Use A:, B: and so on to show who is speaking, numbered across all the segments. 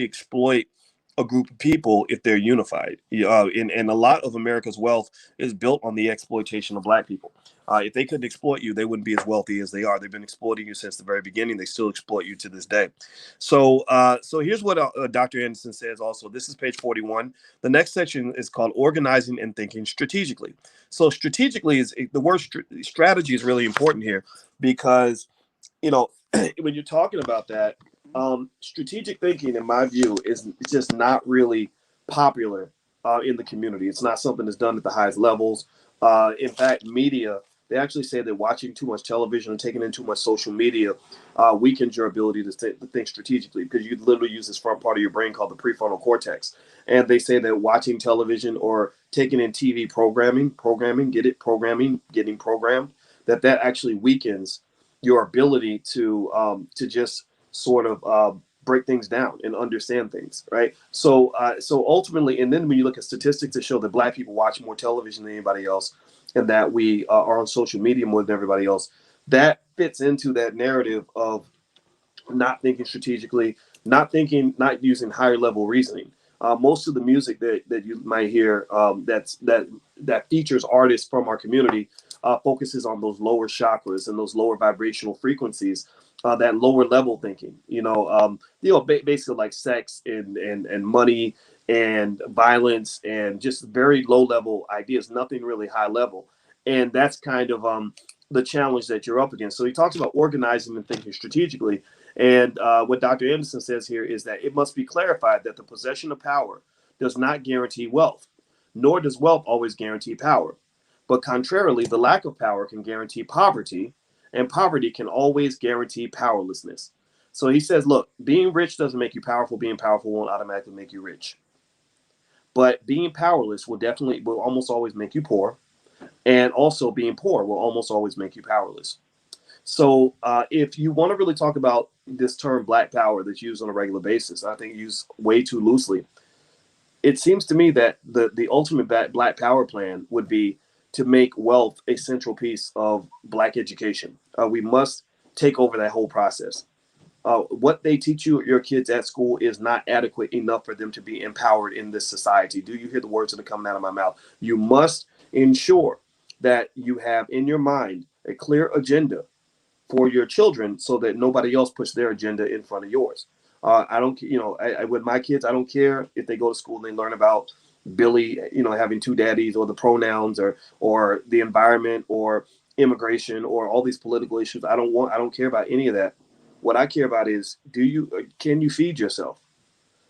A: exploit a group of people if they're unified. And a lot of America's wealth is built on the exploitation of black people. If they couldn't exploit you, they wouldn't be as wealthy as they are. They've been exploiting you since the very beginning. They still exploit you to this day. So here's what Dr. Anderson says also. This is page 41. The next section is called Organizing and Thinking Strategically. So strategically is the word strategy is really important here because, you know, when you're talking about that, strategic thinking, in my view, is just not really popular in the community. It's not something that's done at the highest levels. In fact, media, they actually say that watching too much television and taking in too much social media weakens your ability to think strategically because you literally use this front part of your brain called the prefrontal cortex. And they say that watching television or taking in TV getting programmed, that actually weakens your ability to just sort of break things down and understand things, right? So ultimately, and then when you look at statistics that show that black people watch more television than anybody else, and that we are on social media more than everybody else, that fits into that narrative of not thinking strategically, not using higher level reasoning. Most of the music that you might hear that features artists from our community focuses on those lower chakras and those lower vibrational frequencies, that lower level thinking. Basically like sex and money and violence and just very low level ideas, nothing really high level. And that's kind of the challenge that you're up against. So he talks about organizing and thinking strategically. And what Dr. Anderson says here is that it must be clarified that the possession of power does not guarantee wealth, nor does wealth always guarantee power. But contrarily, the lack of power can guarantee poverty, and poverty can always guarantee powerlessness. So he says, look, being rich doesn't make you powerful. Being powerful won't automatically make you rich. But being powerless will almost always make you poor. And also being poor will almost always make you powerless. So if you want to really talk about this term black power that's used on a regular basis, I think used way too loosely. It seems to me that the ultimate black power plan would be to make wealth a central piece of black education. We must take over that whole process. What they teach your kids at school is not adequate enough for them to be empowered in this society. Do you hear the words that are coming out of my mouth? You must ensure that you have in your mind a clear agenda for your children so that nobody else puts their agenda in front of yours. I don't, with my kids, I don't care if they go to school and they learn about Billy, having two daddies or the pronouns or the environment or immigration or all these political issues. I don't care about any of that. What I care about is, can you feed yourself?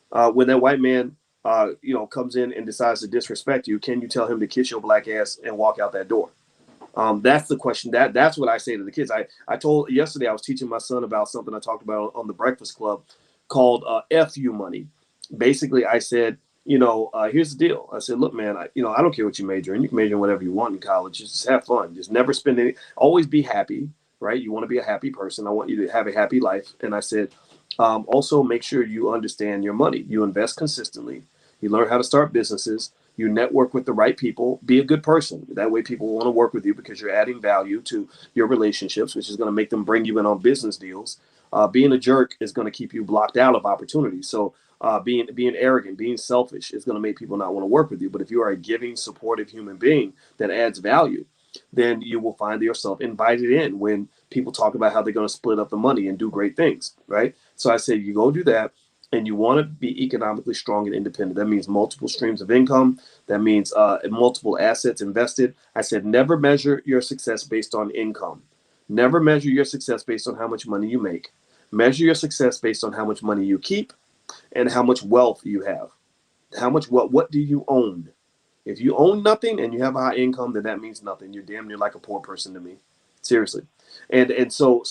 A: When that white man, comes in and decides to disrespect you, can you tell him to kiss your black ass and walk out that door? That's the question. That's what I say to the kids. I told yesterday I was teaching my son about something I talked about on the Breakfast Club called FU money. Basically, I said, here's the deal. I said, look, man, I don't care what you major in. You can major in whatever you want in college. Just have fun. Just never spend any. Always be happy, right? You want to be a happy person. I want you to have a happy life. And I said, also make sure you understand your money. You invest consistently. You learn how to start businesses. You network with the right people. Be a good person. That way people want to work with you because you're adding value to your relationships, which is going to make them bring you in on business deals. Being a jerk is going to keep you blocked out of opportunities. So being arrogant, being selfish is going to make people not want to work with you. But if you are a giving, supportive human being that adds value, then you will find yourself invited in when people talk about how they're going to split up the money and do great things, right? So I say you go do that. And you want to be economically strong and independent. That means multiple streams of income. That means multiple assets invested. I said, never measure your success based on income. Never measure your success based on how much money you make. Measure your success based on how much money you keep and how much wealth you have. What do you own? If you own nothing and you have a high income, then that means nothing. You're damn near like a poor person to me. Seriously. And so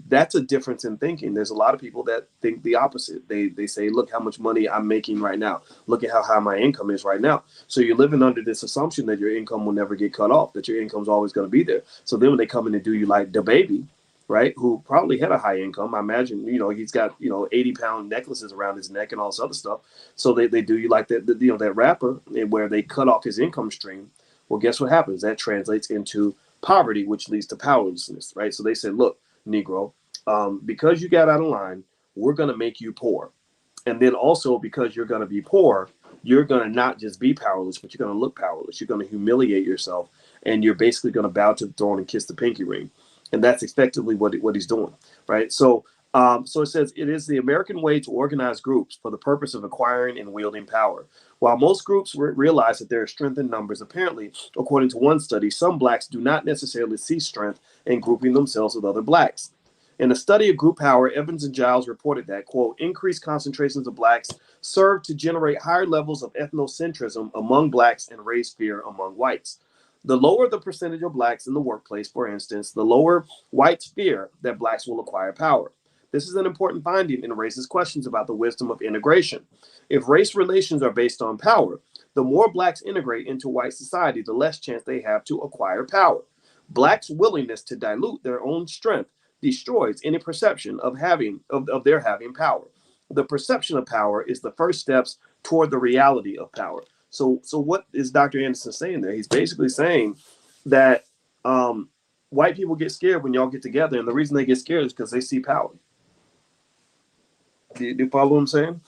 A: that's a difference in thinking. There's a lot of people that think the opposite. They say, look how much money I'm making right now. Look at how high my income is right now. So you're living under this assumption that your income will never get cut off, that your income's always going to be there. So then when they come in and do you like the baby, right, who probably had a high income, I imagine, he's got, 80-pound necklaces around his neck and all this other stuff. So they do you like that rapper where they cut off his income stream. Well, guess what happens? That translates into poverty, which leads to powerlessness, right? So they said, look, Negro, because you got out of line, we're going to make you poor. And then also, because you're going to be poor, you're going to not just be powerless, but you're going to look powerless. You're going to humiliate yourself, and you're basically going to bow to the throne and kiss the pinky ring. And that's effectively what he's doing, right? So it says it is the American way to organize groups for the purpose of acquiring and wielding power. While most groups realize that there is strength in numbers, apparently, according to one study, some blacks do not necessarily see strength in grouping themselves with other blacks. In a study of group power, Evans and Giles reported that, quote, increased concentrations of blacks served to generate higher levels of ethnocentrism among blacks and raise fear among whites. The lower the percentage of blacks in the workplace, for instance, the lower whites fear that blacks will acquire power. This is an important finding and raises questions about the wisdom of integration. If race relations are based on power, the more blacks integrate into white society, the less chance they have to acquire power. Blacks' willingness to dilute their own strength destroys any perception of their having power. The perception of power is the first steps toward the reality of power. So what is Dr. Anderson saying there? He's basically saying that white people get scared when y'all get together, and the reason they get scared is because they see power. Do you follow what I'm saying?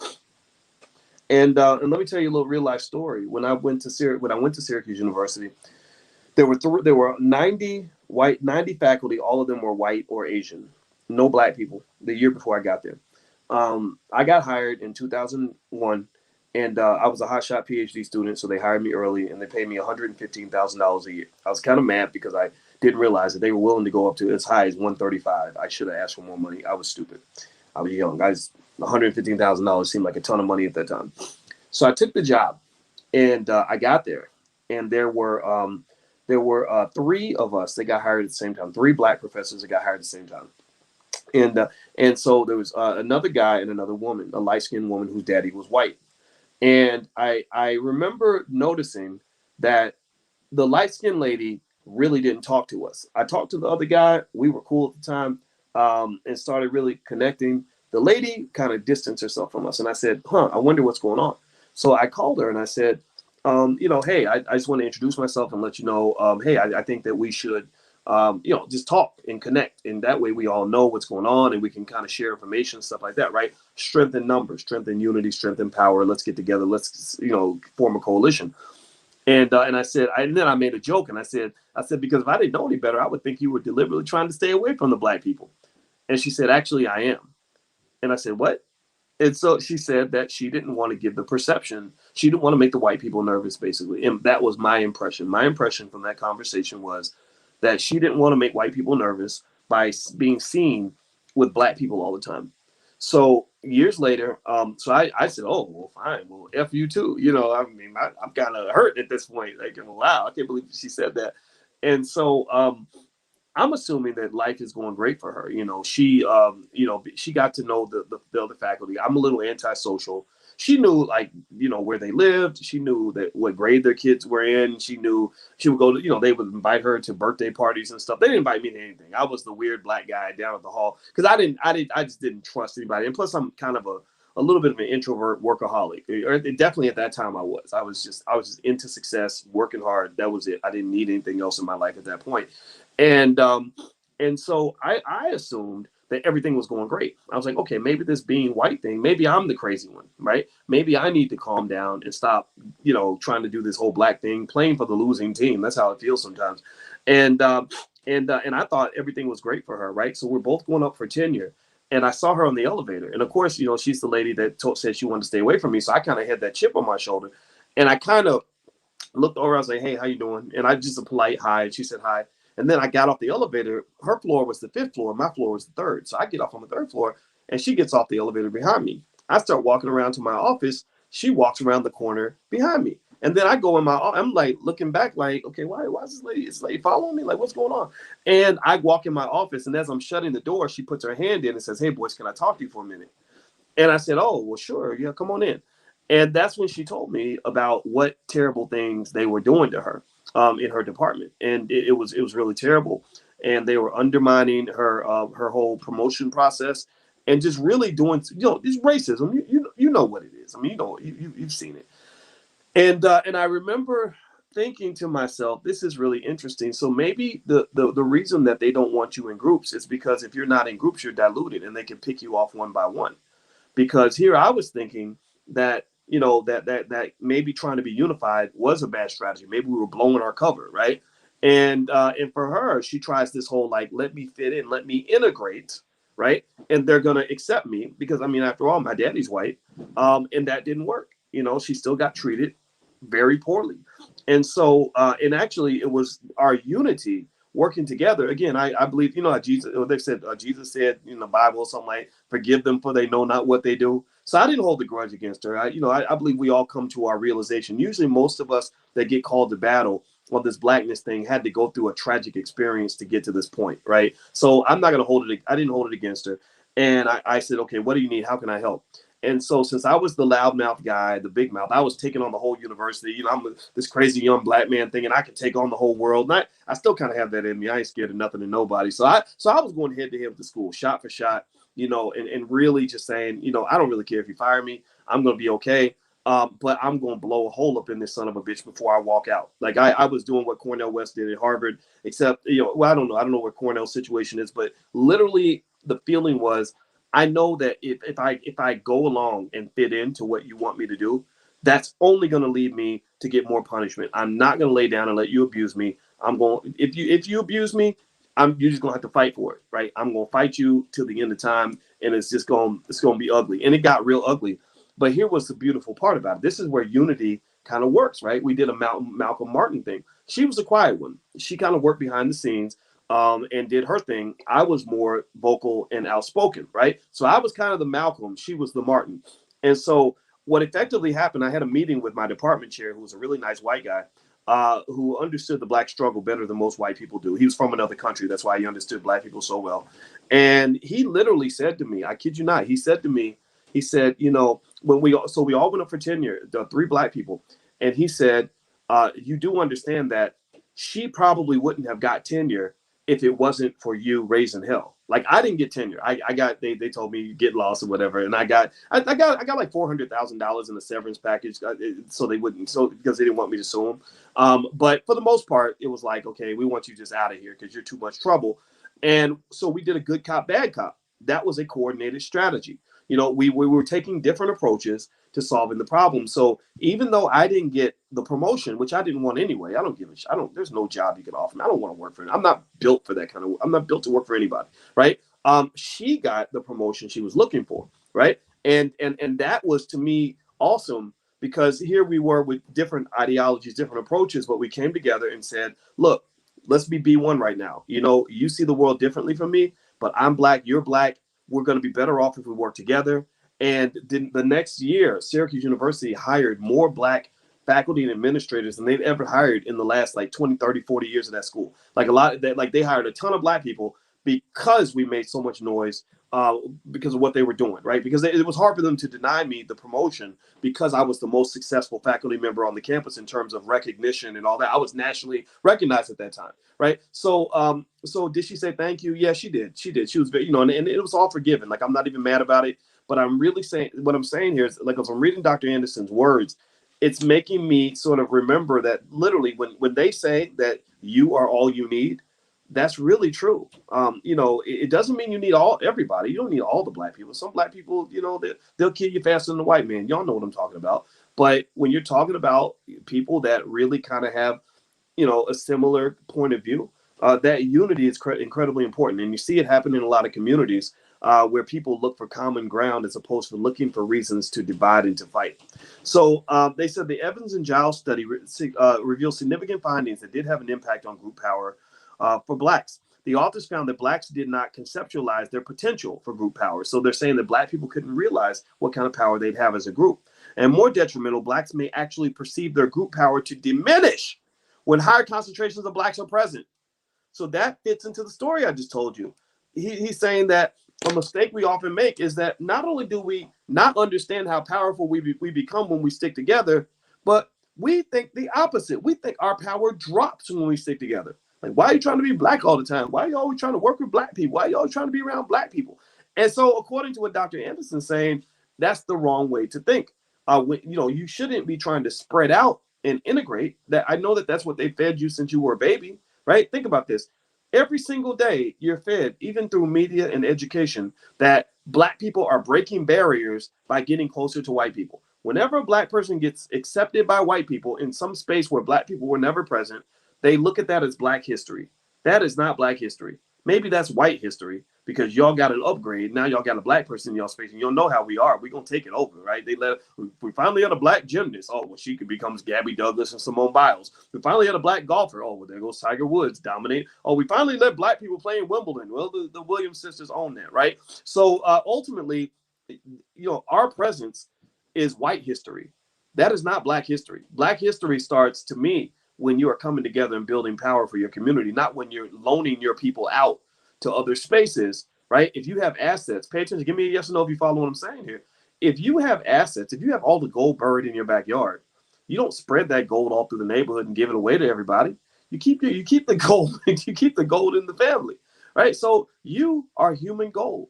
A: And let me tell you a little real life story. When I went to Syracuse University, there were 90 faculty. All of them were white or Asian, no black people. The year before I got there, I got hired in 2001, and I was a hotshot PhD student, so they hired me early, and they paid me $115,000 a year. I was kind of mad because I didn't realize that they were willing to go up to as high as 135. I should have asked for more money. I was stupid. I was young. $115,000 seemed like a ton of money at that time. So I took the job, and I got there, and there were three of us that got hired at the same time. Three black professors that got hired at the same time, and so there was another guy and another woman, a light skinned woman whose daddy was white. And I remember noticing that the light skinned lady really didn't talk to us. I talked to the other guy. We were cool at the time, and started really connecting. The lady kind of distanced herself from us, and I said, I wonder what's going on. So I called her and I said, hey, I just want to introduce myself and let you know, hey, I think that we should, just talk and connect. And that way we all know what's going on, and we can kind of share information, stuff like that, right? Strength in numbers, strength in unity, strength in power. Let's get together. Let's, form a coalition. And I said, and then I made a joke, and I said, because if I didn't know any better, I would think you were deliberately trying to stay away from the black people. And she said, actually, I am. And I said, what? And so she said that she didn't want to give the perception. She didn't want to make the white people nervous, basically. And that was my impression. My impression from that conversation was that she didn't want to make white people nervous by being seen with black people all the time. So years later, so I said, oh, well, fine. Well, F you too. I'm kind of hurt at this point. Like, wow, I can't believe she said that. And so I'm assuming that life is going great for her. She got to know the other faculty. I'm a little antisocial. She knew, like, where they lived. She knew that what grade their kids were in. She knew she would go to, they would invite her to birthday parties and stuff. They didn't invite me to anything. I was the weird black guy down at the hall because I just didn't trust anybody. And plus, I'm kind of a little bit of an introvert workaholic. Or definitely at that time I was just into success, working hard. That was it. I didn't need anything else in my life at that point. And so I assumed that everything was going great. I was like, okay, maybe this being white thing, maybe I'm the crazy one, right? Maybe I need to calm down and stop, trying to do this whole black thing, playing for the losing team. That's how it feels sometimes. And I thought everything was great for her, right? So we're both going up for tenure. And I saw her on the elevator. And of course, she's the lady that said she wanted to stay away from me. So I kind of had that chip on my shoulder. And I kind of looked over. I was like, hey, how you doing? And I just a polite hi. And she said hi. And then I got off the elevator. Her floor was the 5th floor. My floor was the 3rd. So I get off on the 3rd floor, and she gets off the elevator behind me. I start walking around to my office. She walks around the corner behind me. And then I go in I'm like looking back like, okay, why is this lady following me? Like, what's going on? And I walk in my office, and as I'm shutting the door, she puts her hand in and says, hey, Boyce, can I talk to you for a minute? And I said, oh, well, sure. Yeah, come on in. And that's when she told me about what terrible things they were doing to her in her department. And it was really terrible. And they were undermining her whole promotion process and just really doing, this racism. You know what it is. I mean, you've seen it. And I remember thinking to myself, this is really interesting. So maybe the reason that they don't want you in groups is because if you're not in groups, you're diluted and they can pick you off one by one. because here I was thinking that, you know, that maybe trying to be unified was a bad strategy. Maybe we were blowing our cover, right? And for her, she tries this whole like, let me fit in, let me integrate, right? And they're gonna accept me because, I mean, after all, my daddy's white, and that didn't work. You know, she still got treated very poorly, and so and actually, it was our unity working together. Again, I believe, you know, how Jesus, they said, Jesus said in the Bible something like, "Forgive them, for they know not what they do." So I didn't hold a grudge against her. I believe we all come to our realization. Usually, most of us that get called to battle on this blackness thing had to go through a tragic experience to get to this point, right? So I'm not going to hold it. I didn't hold it against her. And I said, okay, what do you need? How can I help? And so since I was the loudmouth guy, the big mouth, I was taking on the whole university. You know, I'm this crazy young black man thinking I could take on the whole world. And I still kind of have that in me. I ain't scared of nothing and nobody. So I was going head to head with the school, shot for shot, you know, and really just saying, you know, I don't really care if you fire me. I'm going to be okay. But I'm going to blow a hole up in this son of a bitch before I walk out. Like I was doing what Cornell West did at Harvard, except, you know, well, I don't know. I don't know what Cornell's situation is, but literally the feeling was, I know that if I go along and fit into what you want me to do, that's only going to lead me to get more punishment. I'm not going to lay down and let you abuse me. I'm going, if you abuse me, you're just going to have to fight for it, right? I'm going to fight you till the end of time, and it's going to be ugly. And it got real ugly. But here was the beautiful part about it. This is where unity kind of works, right? We did a Malcolm Martin thing. She was a quiet one. She kind of worked behind the scenes, and did her thing. I was more vocal and outspoken, right? So I was kind of the Malcolm. She was the Martin. And so what effectively happened, I had a meeting with my department chair, who was a really nice white guy, who understood the black struggle better than most white people do. He was from another country. That's why he understood black people so well. And he literally said to me, I kid you not, he said to me, he said, you know, when we all went up for tenure, the 3 black people, and he said, you do understand that she probably wouldn't have got tenure if it wasn't for you raising hell. Like I didn't get tenure. I got they told me get lost or whatever, and I got like $400,000 in a severance package, so they wouldn't, so because they didn't want me to sue them. But for the most part, it was like, okay, we want you just out of here because you're too much trouble. And so we did a good cop, bad cop. That was a coordinated strategy. You know, we were taking different approaches to solving the problem. So even though I didn't get the promotion, which I didn't want anyway, I don't give a shit. There's no job you can offer me. I don't want to work for it. I'm not built for that kind of, I'm not built to work for anybody. Right. She got the promotion she was looking for. Right. And that was to me awesome, because here we were with different ideologies, different approaches, but we came together and said, look, let's be B1 right now. You know, you see the world differently from me, but I'm black, you're black. We're going to be better off if we work together. And then the next year, Syracuse University hired more black faculty and administrators than they've ever hired in the last like 20, 30, 40 years of that school. Like a lot of that, like they hired a ton of black people because we made so much noise, because of what they were doing, right? Because it was hard for them to deny me the promotion because I was the most successful faculty member on the campus in terms of recognition and all that. I was nationally recognized at that time, right? So did she say thank you? Yeah, she did. She did. She was very, you know, and it was all forgiven. Like I'm not even mad about it. But I'm really saying, what I'm saying here is, like, as I'm reading Dr. Anderson's words, it's making me sort of remember that literally when they say that you are all you need, that's really true. You know, it doesn't mean you need everybody. You don't need all the black people. Some black people, you know, they'll kill you faster than the white man. Y'all know what I'm talking about. But when you're talking about people that really kind of have, you know, a similar point of view, that unity is incredibly important. And you see it happen in a lot of communities, where people look for common ground as opposed to looking for reasons to divide and to fight. So they said the Evans and Giles study revealed significant findings that did have an impact on group power for blacks. The authors found that blacks did not conceptualize their potential for group power. So they're saying that black people couldn't realize what kind of power they'd have as a group. And more detrimental, blacks may actually perceive their group power to diminish when higher concentrations of blacks are present. So that fits into the story I just told you. He's saying that a mistake we often make is that not only do we not understand how powerful we become when we stick together, but we think the opposite. We think our power drops when we stick together. Like, why are you trying to be black all the time? Why are you always trying to work with black people? Why are you always trying to be around black people? And so, according to what Dr. Anderson's saying, that's the wrong way to think. You know, you shouldn't be trying to spread out and integrate. That I know that that's what they fed you since you were a baby, right? Think about this. Every single day you're fed, even through media and education, that Black people are breaking barriers by getting closer to white people. Whenever a Black person gets accepted by white people in some space where Black people were never present, they look at that as Black history. That is not Black history. Maybe that's white history because y'all got an upgrade. Now y'all got a Black person in y'all space, and y'all know how we are. We're going to take it over, right? We finally had a Black gymnast. Oh, well, she becomes Gabby Douglas and Simone Biles. We finally had a Black golfer. Oh, well, there goes Tiger Woods, dominate. Oh, we finally let Black people play in Wimbledon. Well, the Williams sisters own that, right? So ultimately, our presence is white history. That is not Black history. Black history starts, to me, when you are coming together and building power for your community, not when you're loaning your people out to other spaces, right? If you have assets, pay attention. Give me a yes or no if you follow what I'm saying here. If you have assets, if you have all the gold buried in your backyard, you don't spread that gold all through the neighborhood and give it away to everybody. You keep the gold. You keep the gold in the family, right? So you are human gold.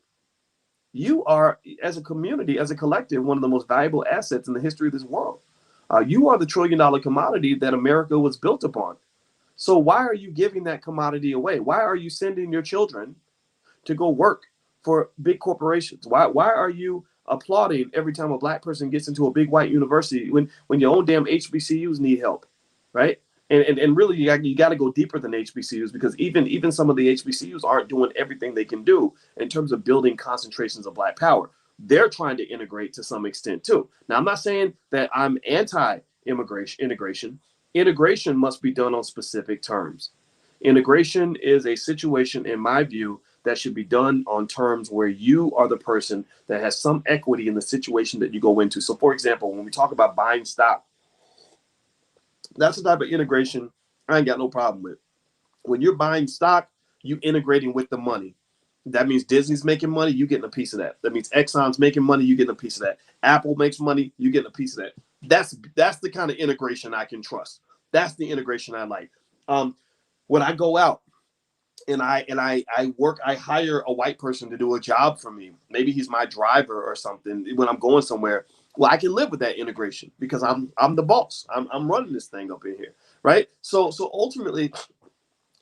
A: You are, as a community, as a collective, one of the most valuable assets in the history of this world. You are the trillion-dollar commodity that America was built upon. So why are you giving that commodity away? Why are you sending your children to go work for big corporations? Why are you applauding every time a Black person gets into a big white university when your own damn HBCUs need help, right? And really, you got to go deeper than HBCUs, because even some of the HBCUs aren't doing everything they can do in terms of building concentrations of Black power. They're trying to integrate to some extent too. Now, I'm not saying that I'm anti-integration. Integration must be done on specific terms. Integration is a situation, in my view, that should be done on terms where you are the person that has some equity in the situation that you go into. So, for example, when we talk about buying stock, that's the type of integration I ain't got no problem with. When you're buying stock, you integrating with the money. That means Disney's making money, you getting a piece of that. That means Exxon's making money, you getting a piece of that. Apple makes money, you getting a piece of that. That's the kind of integration I can trust. That's the integration I like. When I go out and I work, I hire a white person to do a job for me. Maybe he's my driver or something. When I'm going somewhere, well, I can live with that integration because I'm the boss. I'm running this thing up in here, right? So ultimately,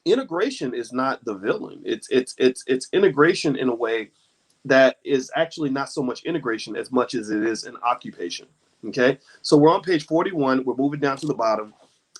A: integration is not the villain. It's integration in a way that is actually not so much integration as much as it is an occupation. Okay, so we're on page 41. We're moving down to the bottom,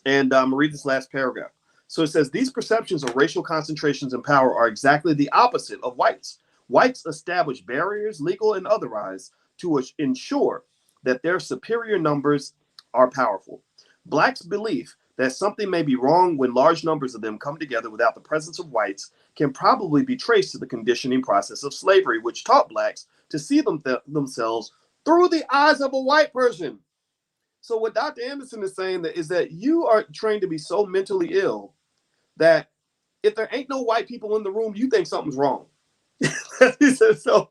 A: and I'm gonna read this last paragraph. So it says, these perceptions of racial concentrations in power are exactly the opposite of whites. Whites establish barriers, legal and otherwise, to ensure that their superior numbers are powerful. Blacks' belief that something may be wrong when large numbers of them come together without the presence of whites can probably be traced to the conditioning process of slavery, which taught blacks to see themselves through the eyes of a white person. So what Dr. Anderson is saying is that you are trained to be so mentally ill that if there ain't no white people in the room, you think something's wrong. He said, so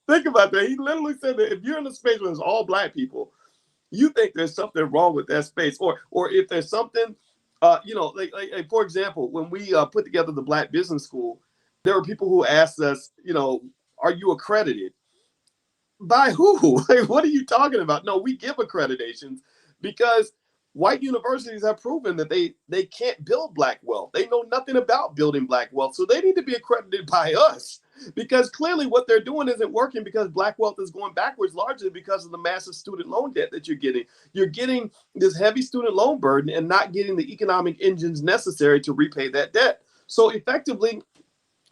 A: think about that. He literally said that if you're in a space where there's all Black people, you think there's something wrong with that space. Or if there's something, like for example, when we put together the Black Business School, there were people who asked us, are you accredited? By who? Like, what are you talking about? No, we give accreditations because white universities have proven that they can't build Black wealth. They know nothing about building Black wealth. So they need to be accredited by us, because clearly what they're doing isn't working, because Black wealth is going backwards largely because of the massive student loan debt that you're getting. You're getting this heavy student loan burden and not getting the economic engines necessary to repay that debt. So effectively,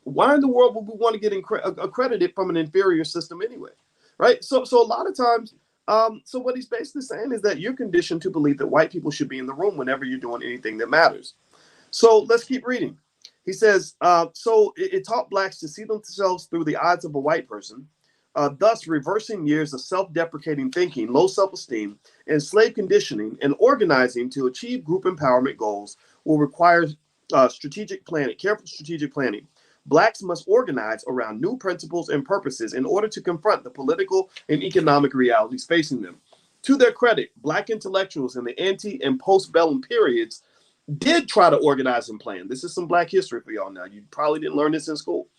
A: why in the world would we want to get accredited from an inferior system anyway? Right. So a lot of times, so what he's basically saying is that you're conditioned to believe that white people should be in the room whenever you're doing anything that matters. So let's keep reading. He says, so it taught blacks to see themselves through the eyes of a white person, thus reversing years of self-deprecating thinking, low self-esteem, and slave conditioning, and organizing to achieve group empowerment goals will require careful strategic planning. Blacks must organize around new principles and purposes in order to confront the political and economic realities facing them. To their credit, Black intellectuals in the ante and post-bellum periods did try to organize and plan. This is some Black history for y'all now. You probably didn't learn this in school.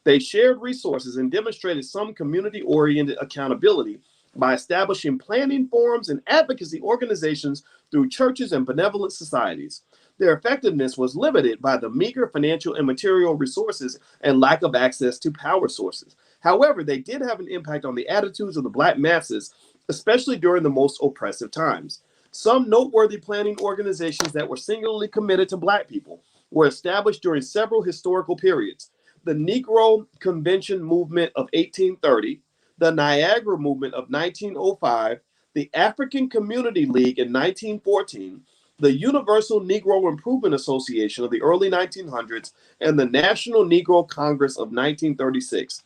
A: They shared resources and demonstrated some community-oriented accountability by establishing planning forums and advocacy organizations through churches and benevolent societies. Their effectiveness was limited by the meager financial and material resources and lack of access to power sources. However, they did have an impact on the attitudes of the Black masses, especially during the most oppressive times. Some noteworthy planning organizations that were singularly committed to Black people were established during several historical periods. The Negro Convention Movement of 1830, the Niagara Movement of 1905, the African Community League in 1914, the Universal Negro Improvement Association of the early 1900s, and the National Negro Congress of 1936.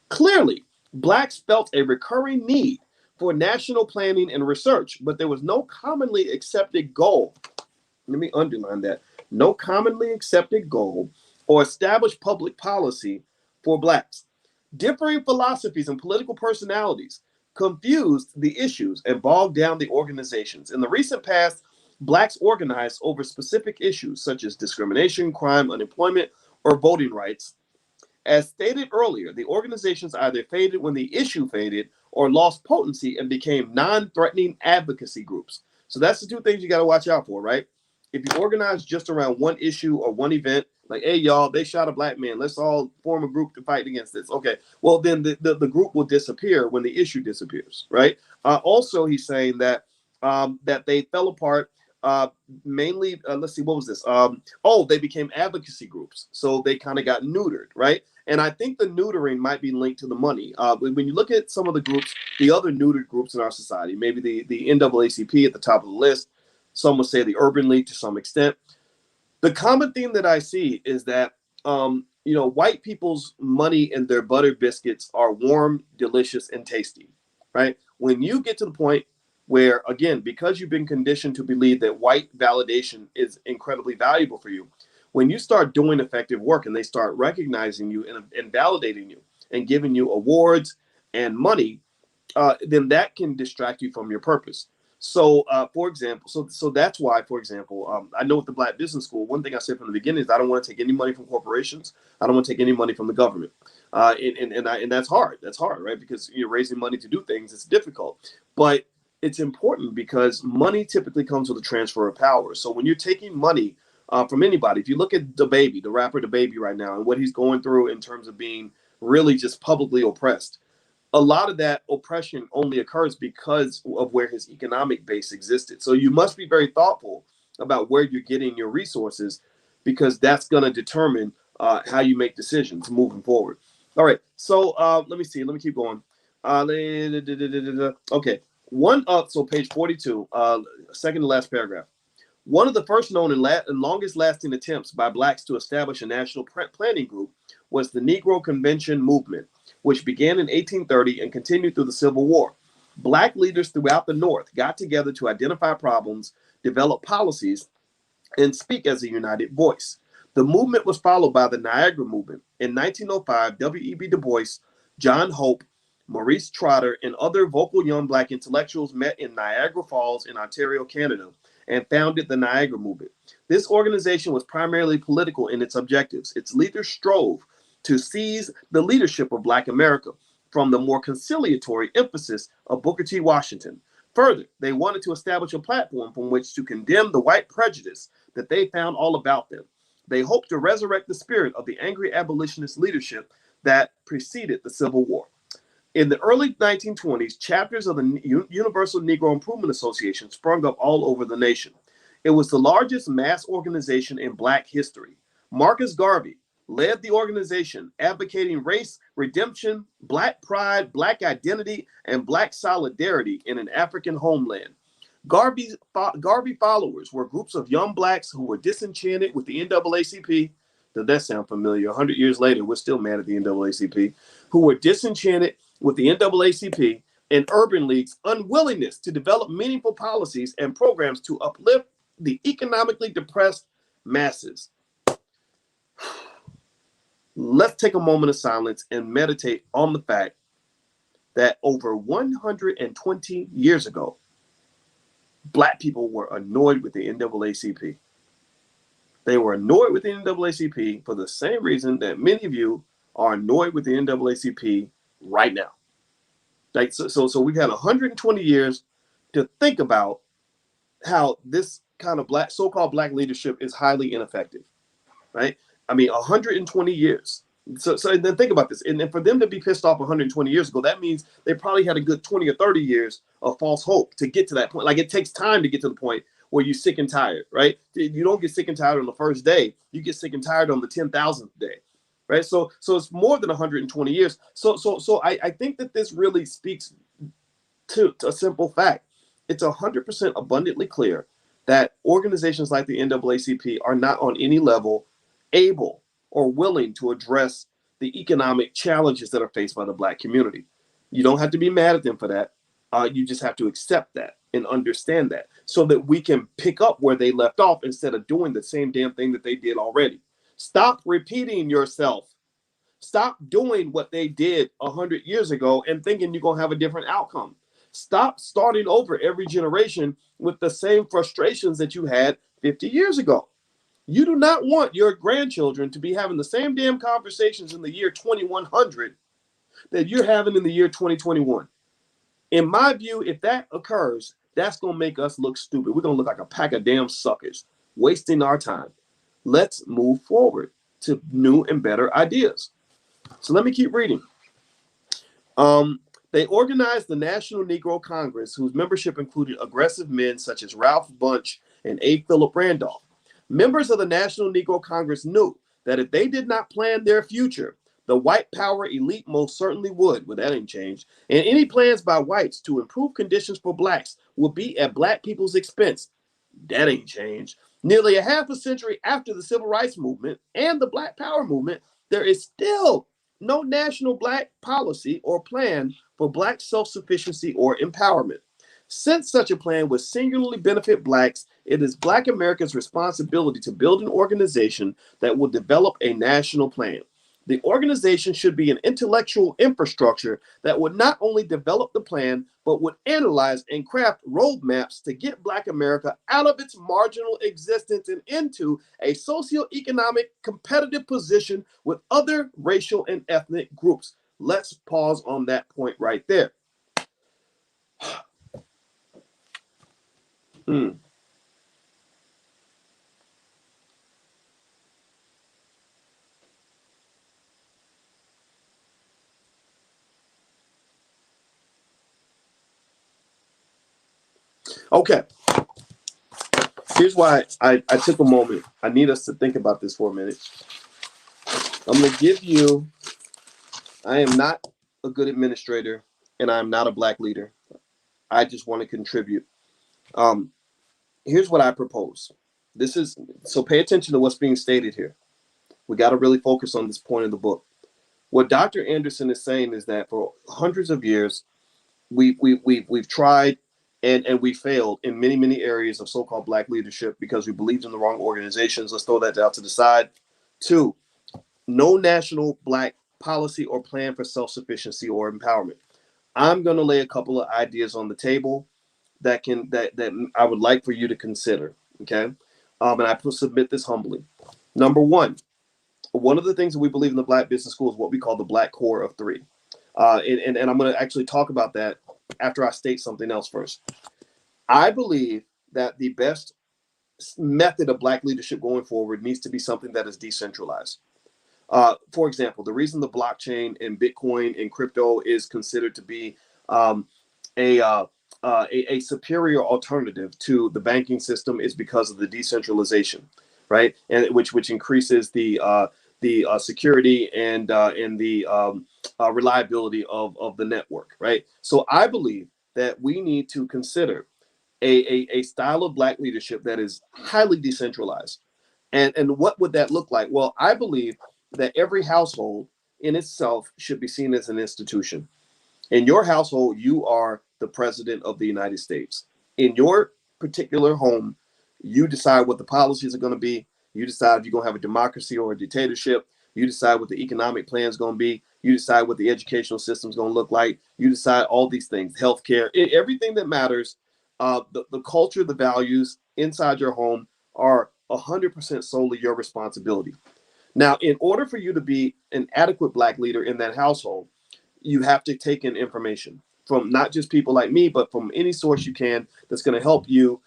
A: Clearly, Blacks felt a recurring need for national planning and research, but there was no commonly accepted goal. Let me underline that. No commonly accepted goal or established public policy for Blacks. Differing philosophies and political personalities confused the issues and bogged down the organizations. In the recent past, Blacks organized over specific issues such as discrimination, crime, unemployment, or voting rights. As stated earlier, the organizations either faded when the issue faded or lost potency and became non-threatening advocacy groups. So that's the two things you got to watch out for, right? If you organize just around one issue or one event, like, hey, y'all, they shot a Black man. Let's all form a group to fight against this. Okay, well, then the group will disappear when the issue disappears, right? Also, he's saying that that they fell apart mainly, let's see, what was this? They became advocacy groups. So they kind of got neutered, right? And I think the neutering might be linked to the money. When you look at some of the groups, the other neutered groups in our society, maybe the NAACP at the top of the list, some would say the Urban League to some extent. The common theme that I see is that, white people's money and their butter biscuits are warm, delicious, and tasty, right? When you get to the point where, again, because you've been conditioned to believe that white validation is incredibly valuable for you, when you start doing effective work and they start recognizing you and validating you and giving you awards and money, then that can distract you from your purpose. So, for example, so that's why, for example, I know with the Black Business School, one thing I said from the beginning is I don't want to take any money from corporations. I don't want to take any money from the government, and that's hard. That's hard, right? Because you're raising money to do things. It's difficult, but it's important because money typically comes with a transfer of power. So when you're taking money from anybody, if you look at the rapper DaBaby right now, and what he's going through in terms of being really just publicly oppressed, a lot of that oppression only occurs because of where his economic base existed. So you must be very thoughtful about where you're getting your resources, because that's going to determine how you make decisions moving forward. All right. So let me see. Let me keep going. Okay. So page 42, second to last paragraph. One of the first known and longest lasting attempts by Blacks to establish a national planning group was the Negro Convention Movement, which began in 1830 and continued through the Civil War. Black leaders throughout the North got together to identify problems, develop policies, and speak as a united voice. The movement was followed by the Niagara Movement. In 1905, W.E.B. Du Bois, John Hope, Maurice Trotter, and other vocal young Black intellectuals met in Niagara Falls in Ontario, Canada, and founded the Niagara Movement. This organization was primarily political in its objectives. Its leaders strove to seize the leadership of Black America from the more conciliatory emphasis of Booker T. Washington. Further, they wanted to establish a platform from which to condemn the white prejudice that they found all about them. They hoped to resurrect the spirit of the angry abolitionist leadership that preceded the Civil War. In the early 1920s, chapters of the Universal Negro Improvement Association sprung up all over the nation. It was the largest mass organization in Black history. Marcus Garvey led the organization, advocating race redemption, Black pride, Black identity, and Black solidarity in an African homeland. Garvey followers were groups of young Blacks who were disenchanted with the NAACP. Does that sound familiar? 100 years later, we're still mad at the NAACP. Who were disenchanted with the NAACP and urban leagues' unwillingness to develop meaningful policies and programs to uplift the economically depressed masses. Let's take a moment of silence and meditate on the fact that over 120 years ago, Black people were annoyed with the NAACP. They were annoyed with the NAACP for the same reason that many of you are annoyed with the NAACP right now. So we've had 120 years to think about how this kind of so-called Black leadership is highly ineffective, right? I mean, 120 years. So then think about this. And for them to be pissed off 120 years ago, that means they probably had a good 20 or 30 years of false hope to get to that point. Like it takes time to get to the point where you're sick and tired, right? You don't get sick and tired on the first day. You get sick and tired on the 10,000th day, right? So it's more than 120 years. So I think that this really speaks to a simple fact. It's 100% abundantly clear that organizations like the NAACP are not on any level able or willing to address the economic challenges that are faced by the Black community. You don't have to be mad at them for that. You just have to accept that and understand that so that we can pick up where they left off instead of doing the same damn thing that they did already. Stop repeating yourself. Stop doing what they did 100 years ago and thinking you're going to have a different outcome. Stop starting over every generation with the same frustrations that you had 50 years ago. You do not want your grandchildren to be having the same damn conversations in the year 2100 that you're having in the year 2021. In my view, if that occurs, that's going to make us look stupid. We're going to look like a pack of damn suckers, wasting our time. Let's move forward to new and better ideas. So let me keep reading. They organized the National Negro Congress, whose membership included aggressive men such as Ralph Bunche and A. Philip Randolph. Members of the National Negro Congress knew that if they did not plan their future, the white power elite most certainly would, but that ain't changed. And any plans by whites to improve conditions for blacks would be at black people's expense. That ain't changed. Nearly a half a century after the Civil Rights Movement and the Black Power Movement, there is still no national black policy or plan for black self-sufficiency or empowerment. Since such a plan would singularly benefit blacks, it is Black America's responsibility to build an organization that will develop a national plan. The organization should be an intellectual infrastructure that would not only develop the plan, but would analyze and craft roadmaps to get Black America out of its marginal existence and into a socioeconomic competitive position with other racial and ethnic groups. Let's pause on that point right there. Okay, here's why I took a moment. I need us to think about this for a minute. I'm going to give you, I am not a good administrator and I'm not a black leader. I just want to contribute. Here's what I propose. So pay attention to what's being stated here. We got to really focus on this point of the book. What Dr. Anderson is saying is that for hundreds of years, we've tried and we failed in many, many areas of so-called black leadership because we believed in the wrong organizations. Let's throw that out to the side. 2, no national black policy or plan for self-sufficiency or empowerment. I'm going to lay a couple of ideas on the table that I would like for you to consider. Okay. And I submit this humbly. Number one of the things that we believe in the Black Business School is what we call the Black Core of 3. And I'm going to actually talk about that after I state something else first. I believe that the best method of black leadership going forward needs to be something that is decentralized. For example, the reason the blockchain and Bitcoin and crypto is considered to be a superior alternative to the banking system is because of the decentralization, right? And which increases the security and the reliability of the network, right? So I believe that we need to consider a style of black leadership that is highly decentralized. And what would that look like? Well, I believe that every household in itself should be seen as an institution. In your household, you are the president of the United States. In your particular home, you decide what the policies are going to be. You decide if you're going to have a democracy or a dictatorship. You decide what the economic plan is going to be. You decide what the educational system is going to look like. You decide all these things, healthcare, everything that matters. The culture, the values inside your home are 100% solely your responsibility. Now, in order for you to be an adequate black leader in that household, you have to take in information from not just people like me, but from any source you can that's going to help you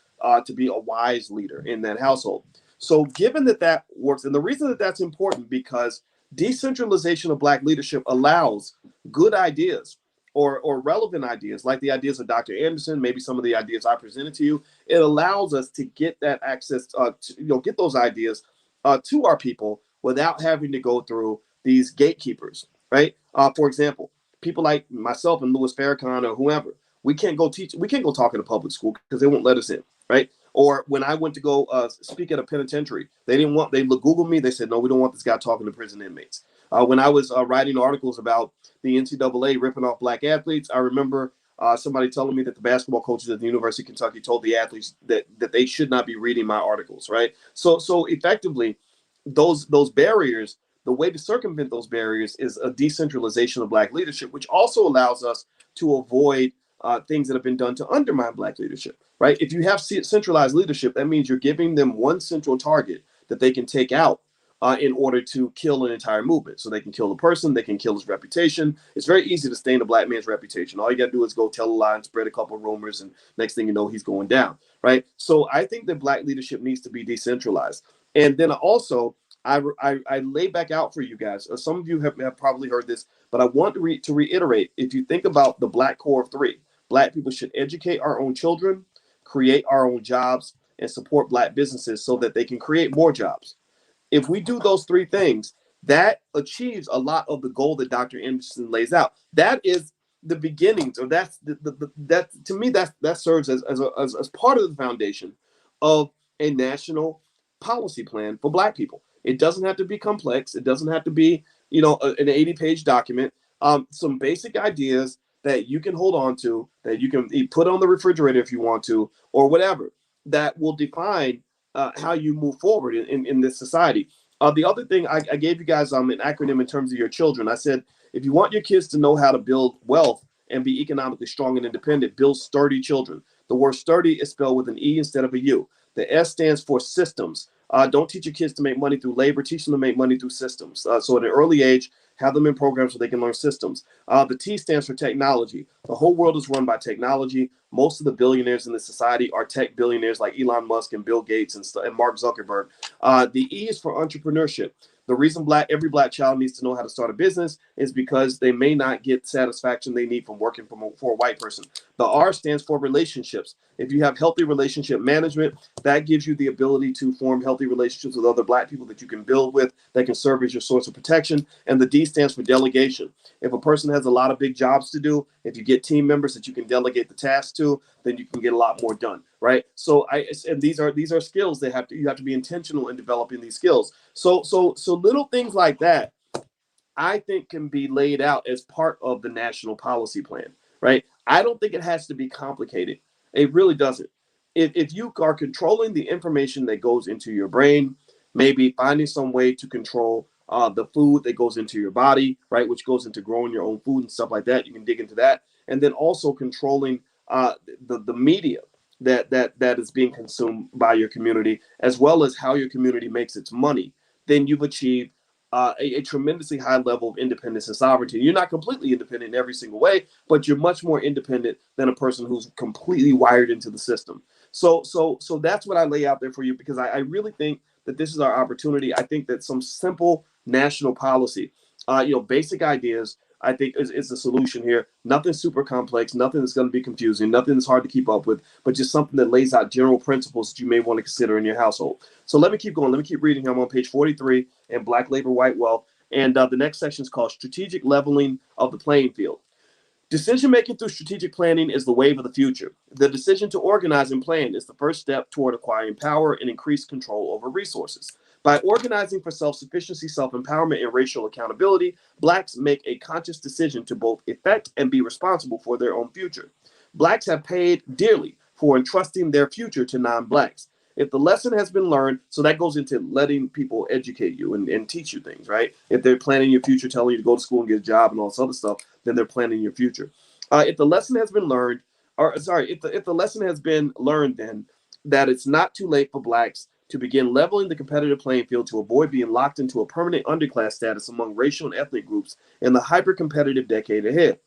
A: to be a wise leader in that household. So given that works, and the reason that that's important, because Decentralization of Black leadership allows good ideas or relevant ideas, like the ideas of Dr. Anderson, maybe some of the ideas I presented to you. It allows us to get that access, get those ideas to our people without having to go through these gatekeepers, right? For example, people like myself and Louis Farrakhan or whoever, we can't go talk in a public school because they won't let us in, right? Or when I went to go speak at a penitentiary, they Googled me. They said, no, we don't want this guy talking to prison inmates. When I was writing articles about the NCAA ripping off Black athletes, I remember somebody telling me that the basketball coaches at the University of Kentucky told the athletes that they should not be reading my articles, right? So effectively, those barriers, the way to circumvent those barriers is a decentralization of Black leadership, which also allows us to avoid things that have been done to undermine Black leadership, right? If you have centralized leadership, that means you're giving them one central target that they can take out in order to kill an entire movement. So they can kill the person, they can kill his reputation. It's very easy to stain a Black man's reputation. All you got to do is go tell a lie and spread a couple of rumors, and next thing you know, he's going down, right? So I think that Black leadership needs to be decentralized. And then also, I lay back out for you guys. Some of you have probably heard this, but I want to reiterate. If you think about the Black core of three, Black people should educate our own children, create our own jobs, and support Black businesses so that they can create more jobs. If we do those three things, that achieves a lot of the goal that Dr. Anderson lays out. That is the beginnings, or that's that to me that serves as part of the foundation of a national policy plan for Black people. It doesn't have to be complex. It doesn't have to be an 80-page document. Some basic ideas that you can hold on to, that you can put on the refrigerator if you want to, or whatever, that will define how you move forward in this society. The other thing, I gave you guys an acronym in terms of your children. I said, if you want your kids to know how to build wealth and be economically strong and independent, build sturdy children. The word sturdy is spelled with an E instead of a U. The S stands for systems. Don't teach your kids to make money through labor. Teach them to make money through systems. So at an early age, have them in programs so they can learn systems. The T stands for technology. The whole world is run by technology. Most of the billionaires in this society are tech billionaires like Elon Musk and Bill Gates and Mark Zuckerberg. The E is for entrepreneurship. The reason every Black child needs to know how to start a business is because they may not get satisfaction they need from working for a white person. The R stands for relationships. If you have healthy relationship management, that gives you the ability to form healthy relationships with other Black people that you can build with, that can serve as your source of protection. And the D stands for delegation. If a person has a lot of big jobs to do, if you get team members that you can delegate the tasks to, then you can get a lot more done, right? So and these are skills that you have to be intentional in developing these skills. So little things like that, I think, can be laid out as part of the national policy plan, right? I don't think it has to be complicated. It really doesn't. If you are controlling the information that goes into your brain, maybe finding some way to control the food that goes into your body, right, which goes into growing your own food and stuff like that, you can dig into that. And then also controlling the media that is being consumed by your community, as well as how your community makes its money, then you've achieved a tremendously high level of independence and sovereignty. You're not completely independent in every single way, but you're much more independent than a person who's completely wired into the system. So that's what I lay out there for you, because I really think that this is our opportunity. I think that some simple national policy, basic ideas, I think is the solution here. Nothing super complex, nothing that's going to be confusing, nothing that's hard to keep up with, but just something that lays out general principles that you may want to consider in your household. So let me keep going. Let me keep reading here. I'm on page 43 in Black Labor, White Wealth. And the next section is called Strategic Leveling of the Playing Field. Decision-making through strategic planning is the wave of the future. The decision to organize and plan is the first step toward acquiring power and increased control over resources. By organizing for self-sufficiency, self-empowerment, and racial accountability, Blacks make a conscious decision to both effect and be responsible for their own future. Blacks have paid dearly for entrusting their future to non-Blacks. If the lesson has been learned, so that goes into letting people educate you and teach you things, right? If they're planning your future, telling you to go to school and get a job and all this other stuff, then they're planning your future. If the lesson has been learned, if the lesson has been learned, then that it's not too late for Blacks to begin leveling the competitive playing field to avoid being locked into a permanent underclass status among racial and ethnic groups in the hyper-competitive decade ahead.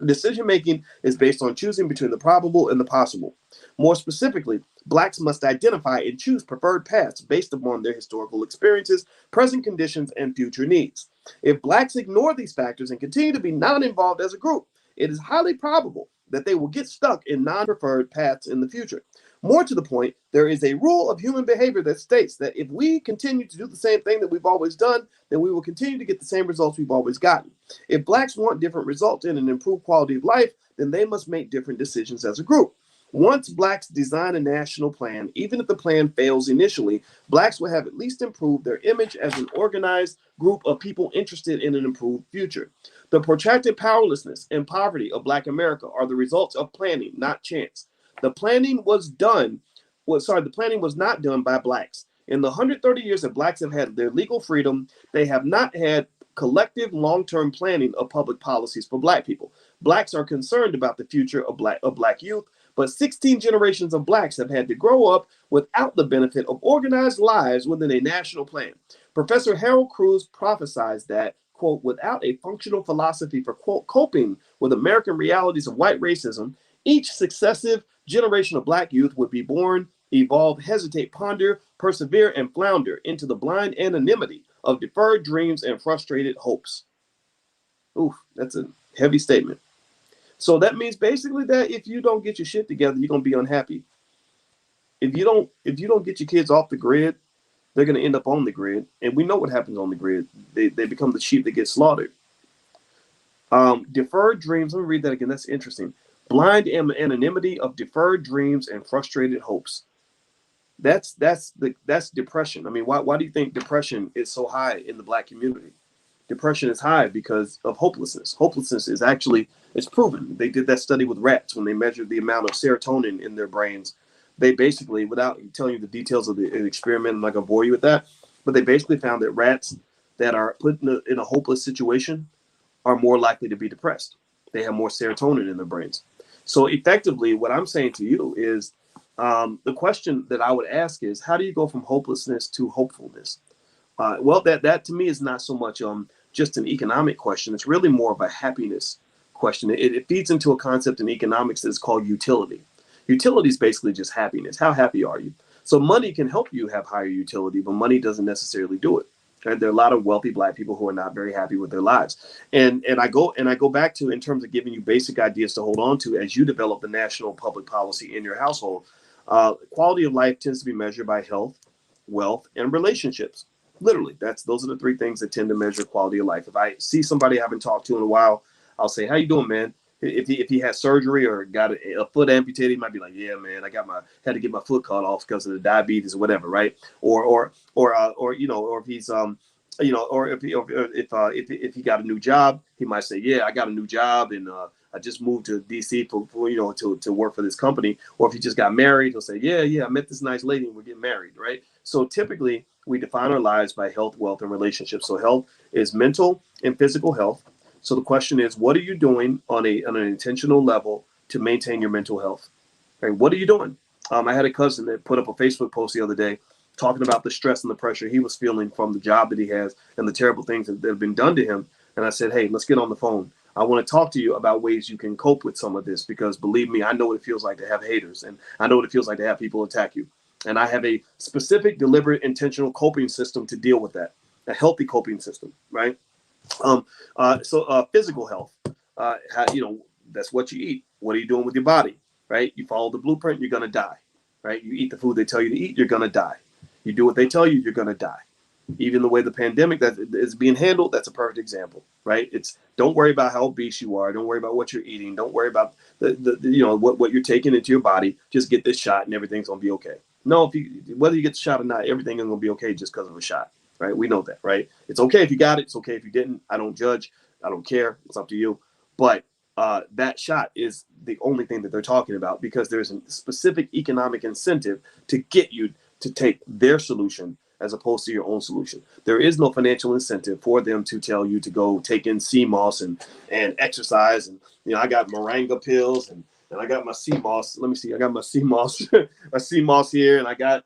A: Decision making is based on choosing between the probable and the possible. More specifically, blacks must identify and choose preferred paths based upon their historical experiences, present conditions, and future needs. If blacks ignore these factors and continue to be non involved as a group, it is highly probable that they will get stuck in non preferred paths in the future. More to the point, there is a rule of human behavior that states that if we continue to do the same thing that we've always done, then we will continue to get the same results we've always gotten. If blacks want different results in an improved quality of life, then they must make different decisions as a group. Once blacks design a national plan, even if the plan fails initially, blacks will have at least improved their image as an organized group of people interested in an improved future. The protracted powerlessness and poverty of Black America are the results of planning, not chance. The planning was not done by blacks. In the 130 years that blacks have had their legal freedom, they have not had collective long-term planning of public policies for black people. Blacks are concerned about the future of black youth, but 16 generations of blacks have had to grow up without the benefit of organized lives within a national plan. Professor Harold Cruz prophesied that, quote, without a functional philosophy for, quote, coping with American realities of white racism, each successive generation of black youth would be born, evolve, hesitate, ponder, persevere, and flounder into the blind anonymity of deferred dreams and frustrated hopes. Ooh, that's a heavy statement. So that means basically that if you don't get your shit together, you're gonna be unhappy. If you don't get your kids off the grid, they're gonna end up on the grid, and we know what happens on the grid. They become the sheep that get slaughtered. Deferred dreams. Let me read that again. That's interesting. Blind anonymity of deferred dreams and frustrated hopes. That's depression. I mean, why do you think depression is so high in the black community? Depression is high because of hopelessness. Hopelessness is actually, it's proven. They did that study with rats when they measured the amount of serotonin in their brains. They basically, without telling you the details of the experiment, I'm not going to bore you with that, but they basically found that rats that are put in a hopeless situation are more likely to be depressed. They have more serotonin in their brains. So effectively, what I'm saying to you is the question that I would ask is, how do you go from hopelessness to hopefulness? Well, that to me is not so much just an economic question. It's really more of a happiness question. It feeds into a concept in economics that's called utility. Utility is basically just happiness. How happy are you? So money can help you have higher utility, but money doesn't necessarily do it. And there are a lot of wealthy black people who are not very happy with their lives. And I go back to, in terms of giving you basic ideas to hold on to as you develop the national public policy in your household. Quality of life tends to be measured by health, wealth, and relationships. Literally, those are the three things that tend to measure quality of life. If I see somebody I haven't talked to in a while, I'll say, "How you doing, man?" If he had surgery or got a foot amputated, he might be like, "Yeah, man, had to get my foot cut off because of the diabetes or whatever, right?" Or if he's or if he got a new job, he might say, "Yeah, I got a new job and I just moved to DC to work for this company." Or if he just got married, he'll say, "Yeah, I met this nice lady and we're getting married," right? So typically, we define our lives by health, wealth, and relationships. So health is mental and physical health. So the question is, what are you doing on an intentional level to maintain your mental health? Right? What are you doing? I had a cousin that put up a Facebook post the other day talking about the stress and the pressure he was feeling from the job that he has and the terrible things that have been done to him. And I said, "Hey, let's get on the phone. I want to talk to you about ways you can cope with some of this, because believe me, I know what it feels like to have haters, and I know what it feels like to have people attack you. And I have a specific, deliberate, intentional coping system to deal with that, a healthy coping system, right?" Physical health, that's what you eat. What are you doing with your body, right? You follow the blueprint, you're going to die, right? You eat the food they tell you to eat, you're going to die. You do what they tell you, you're going to die. Even the way the pandemic that is being handled, that's a perfect example, right? It's, don't worry about how obese you are. Don't worry about what you're eating. Don't worry about what you're taking into your body. Just get this shot and everything's going to be okay. No, whether you get the shot or not, everything is going to be okay just because of a shot. Right? We know that, right? It's okay if you got it. It's okay if you didn't. I don't judge. I don't care. It's up to you. But that shot is the only thing that they're talking about, because there's a specific economic incentive to get you to take their solution as opposed to your own solution. There is no financial incentive for them to tell you to go take in sea moss and exercise. And, I got moringa pills and I got my sea moss. Let me see. I got my sea moss, my sea moss here, and I got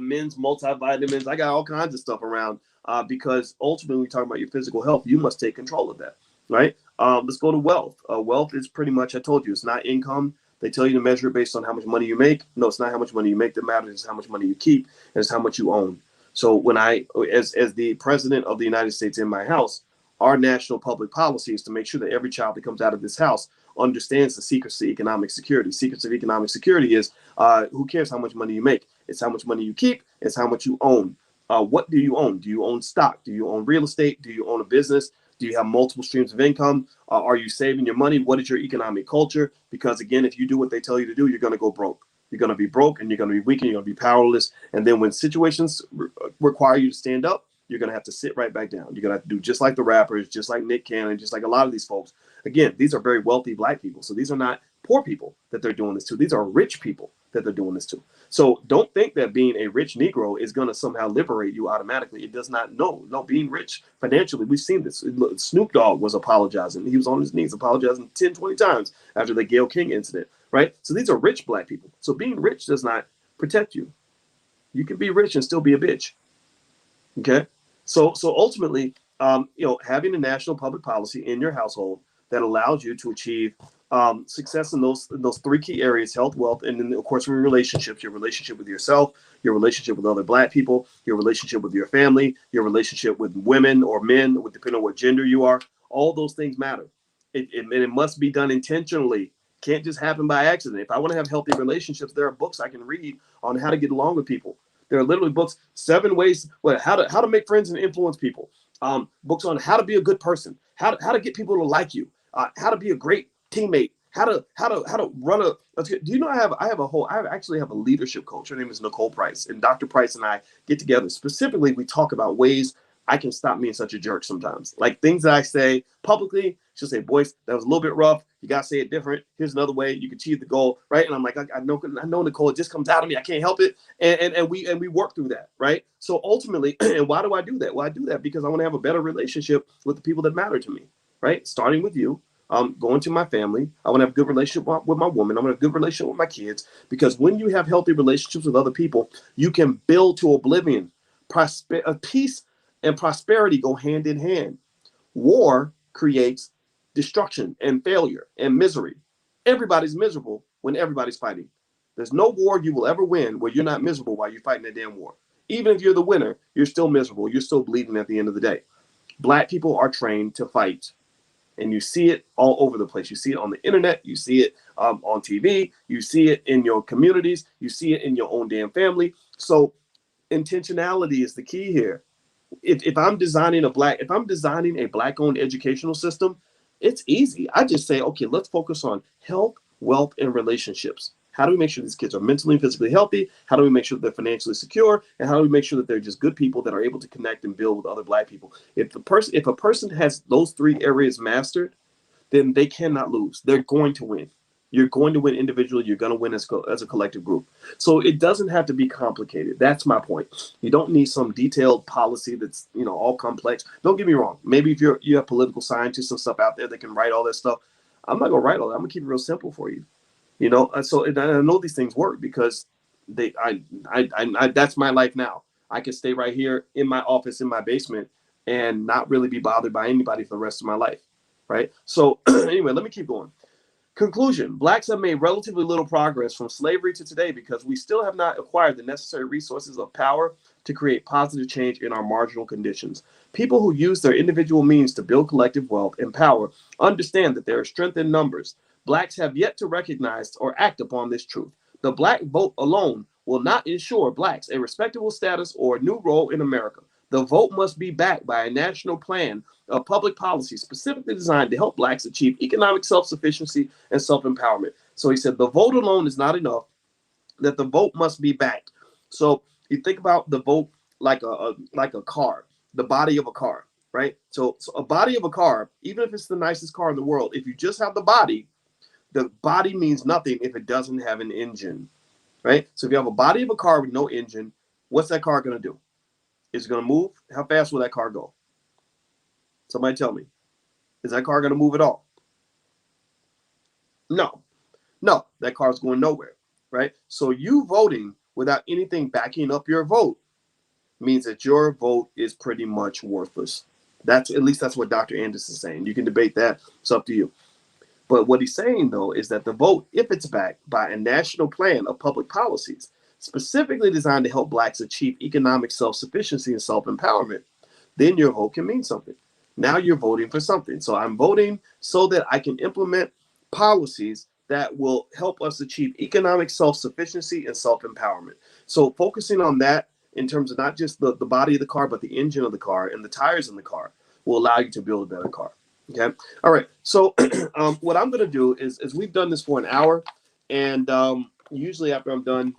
A: men's multivitamins. I got all kinds of stuff around because ultimately, when we talk about your physical health, you must take control of that, right? Let's go to wealth. Wealth is pretty much, I told you, it's not income. They tell you to measure it based on how much money you make. No, it's not how much money you make that matters. It's how much money you keep, and it's how much you own. So when as the president of the United States in my house, our national public policy is to make sure that every child that comes out of this house understands the secrets to economic security. Secrets of economic security is who cares how much money you make? It's how much money you keep. It's how much you own. What do you own? Do you own stock? Do you own real estate? Do you own a business? Do you have multiple streams of income? Are you saving your money? What is your economic culture? Because again, if you do what they tell you to do, you're going to go broke. You're going to be broke and you're going to be weak and you're going to be powerless. And then when situations require you to stand up, you're going to have to sit right back down. You're going to have to do just like the rappers, just like Nick Cannon, just like a lot of these folks. Again, these are very wealthy Black people. So these are not poor people that they're doing this to. These are rich people that they're doing this to. So don't think that being a rich Negro is going to somehow liberate you automatically. It does not. No, being rich financially, we've seen this. Snoop Dogg was apologizing. He was on his knees apologizing 10, 20 times after the Gayle King incident, right? So these are rich Black people. So being rich does not protect you. You can be rich and still be a bitch. Okay? So ultimately, having a national public policy in your household that allows you to achieve success in those three key areas: health, wealth, and then of course your relationships, your relationship with yourself, your relationship with other Black people, your relationship with your family, your relationship with women or men, depending on what gender you are. All those things matter. It must be done intentionally. Can't just happen by accident. If I want to have healthy relationships, there are books I can read on how to get along with people. There are literally books, 7 ways, how to make friends and influence people. Books on how to be a good person, how to get people to like you, how to be a great teammate, how to run a. Do you know I actually have a leadership coach. Her name is Nicole Price, and Dr. Price and I get together. Specifically, we talk about ways I can stop being such a jerk sometimes. Like things that I say publicly, she'll say, "Boyce, that was a little bit rough. You got to say it different. Here's another way you can achieve the goal," right? And I'm like, I know, Nicole, it just comes out of me. I can't help it. And we work through that, right? So ultimately, and why do I do that? Well, I do that because I want to have a better relationship with the people that matter to me, right? Starting with you. Going to my family. I want to have a good relationship with my woman. I want to have a good relationship with my kids, because when you have healthy relationships with other people, you can build to oblivion. Peace and prosperity go hand in hand. War creates destruction and failure and misery. Everybody's miserable when everybody's fighting. There's no war you will ever win where you're not miserable while you're fighting that damn war. Even if you're the winner, you're still miserable. You're still bleeding at the end of the day. Black people are trained to fight. And you see it all over the place. You see it on the internet. You see it on TV. You see it in your communities. You see it in your own damn family. So intentionality is the key here. If I'm designing a Black-owned educational system, it's easy. I just say, okay, let's focus on health, wealth, and relationships. How do we make sure these kids are mentally and physically healthy? How do we make sure that they're financially secure? And how do we make sure that they're just good people that are able to connect and build with other Black people? If a person has those 3 areas mastered, then they cannot lose. They're going to win. You're going to win individually. You're going to win as a collective group. So it doesn't have to be complicated. That's my point. You don't need some detailed policy that's all complex. Don't get me wrong. Maybe if you have political scientists and stuff out there that can write all that stuff, I'm not gonna write all that. I'm gonna keep it real simple for you. So and I know these things work because that's my life now. I can stay right here in my office in my basement and not really be bothered by anybody for the rest of my life, right? So anyway, let me keep going. Conclusion: Blacks have made relatively little progress from slavery to today because we still have not acquired the necessary resources of power to create positive change in our marginal conditions. People who use their individual means to build collective wealth and power understand that there is strength in numbers. Blacks have yet to recognize or act upon this truth. The Black vote alone will not ensure Blacks a respectable status or a new role in America. The vote must be backed by a national plan of public policy specifically designed to help Blacks achieve economic self-sufficiency and self-empowerment. So he said the vote alone is not enough, that the vote must be backed. So you think about the vote like a car, the body of a car, right? So a body of a car, even if it's the nicest car in the world, if you just have the body means nothing if it doesn't have an engine, right? So if you have a body of a car with no engine, what's that car going to do? Is it going to move? How fast will that car go? Somebody tell me. Is that car going to move at all? No, that car's going nowhere, right? So you voting without anything backing up your vote means that your vote is pretty much worthless. That's at least that's what Dr. Anderson is saying. You can debate that. It's up to you. But what he's saying, though, is that the vote, if it's backed by a national plan of public policies specifically designed to help blacks achieve economic self-sufficiency and self-empowerment, then your vote can mean something. Now you're voting for something. So I'm voting so that I can implement policies that will help us achieve economic self-sufficiency and self-empowerment. So focusing on that in terms of not just the body of the car, but the engine of the car and the tires in the car will allow you to build a better car. Okay. All right. So what I'm going to do is we've done this for an hour. And usually after I'm done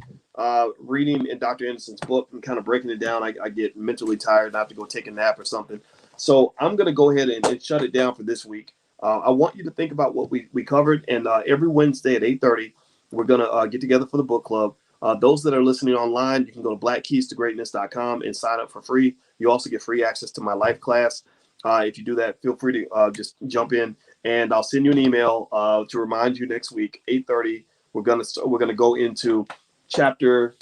A: reading in Dr. Anderson's book and kind of breaking it down, I get mentally tired and I have to go take a nap or something. So I'm going to go ahead and shut it down for this week. I want you to think about what we covered. And every Wednesday at 8:30, we're going to get together for the book club. Those that are listening online, you can go to blackkeystogreatness.com and sign up for free. You also get free access to my life class. If you do that, feel free to just jump in, and I'll send you an email to remind you next week, 8:30. We're gonna go into chapter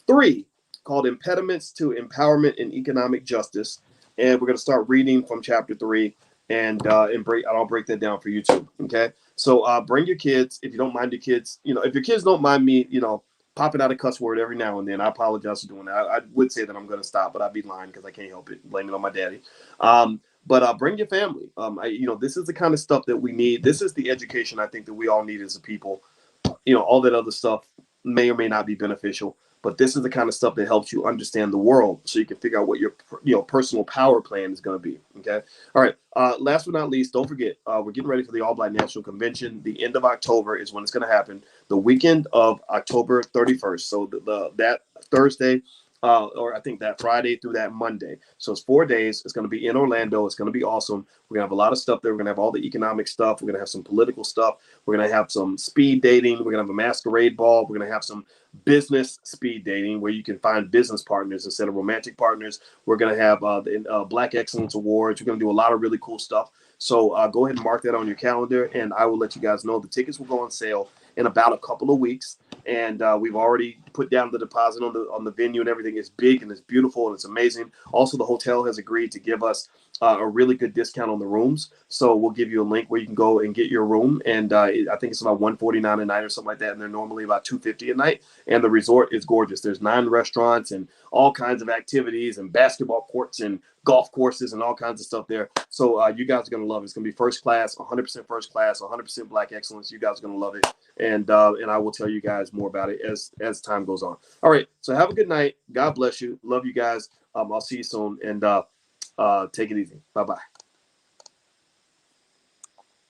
A: 3, called Impediments to Empowerment and Economic Justice, and we're gonna start reading from chapter 3, and I'll break that down for you too. Okay, so bring your kids if you don't mind your kids. If your kids don't mind me, popping out a cuss word every now and then. I apologize for doing that. I would say that I'm going to stop, but I'd be lying because I can't help it. Blame it on my daddy. But bring your family. This is the kind of stuff that we need. This is the education I think that we all need as a people. All that other stuff may or may not be beneficial, but this is the kind of stuff that helps you understand the world so you can figure out what your personal power plan is going to be. Okay. All right. Last but not least, don't forget, we're getting ready for the All Black National Convention. The end of October is when it's going to happen. The weekend of October 31st. So that Thursday, or I think that Friday through that Monday. So it's 4 days. It's going to be in Orlando. It's going to be awesome. We're going to have a lot of stuff there. We're going to have all the economic stuff. We're going to have some political stuff. We're going to have some speed dating. We're going to have a masquerade ball. We're going to have some business speed dating where you can find business partners instead of romantic partners. We're going to have the Black Excellence Awards. We're going to do a lot of really cool stuff. So go ahead and mark that on your calendar, and I will let you guys know. The tickets will go on sale in about a couple of weeks, and we've already put down the deposit on the venue, and everything is big and it's beautiful and it's amazing. Also, the hotel has agreed to give us a really good discount on the rooms, so we'll give you a link where you can go and get your room, and I think it's about $149 a night or something like that, and they're normally about $250 a night. And the resort is gorgeous. There's 9 restaurants and all kinds of activities and basketball courts and golf courses and all kinds of stuff there. So you guys are going to love it. It's going to be first class, 100% first class, 100% Black excellence. You guys are going to love it. And I will tell you guys more about it as time goes on. All right. So have a good night. God bless you. Love you guys. I'll see you soon. And take it easy. Bye-bye.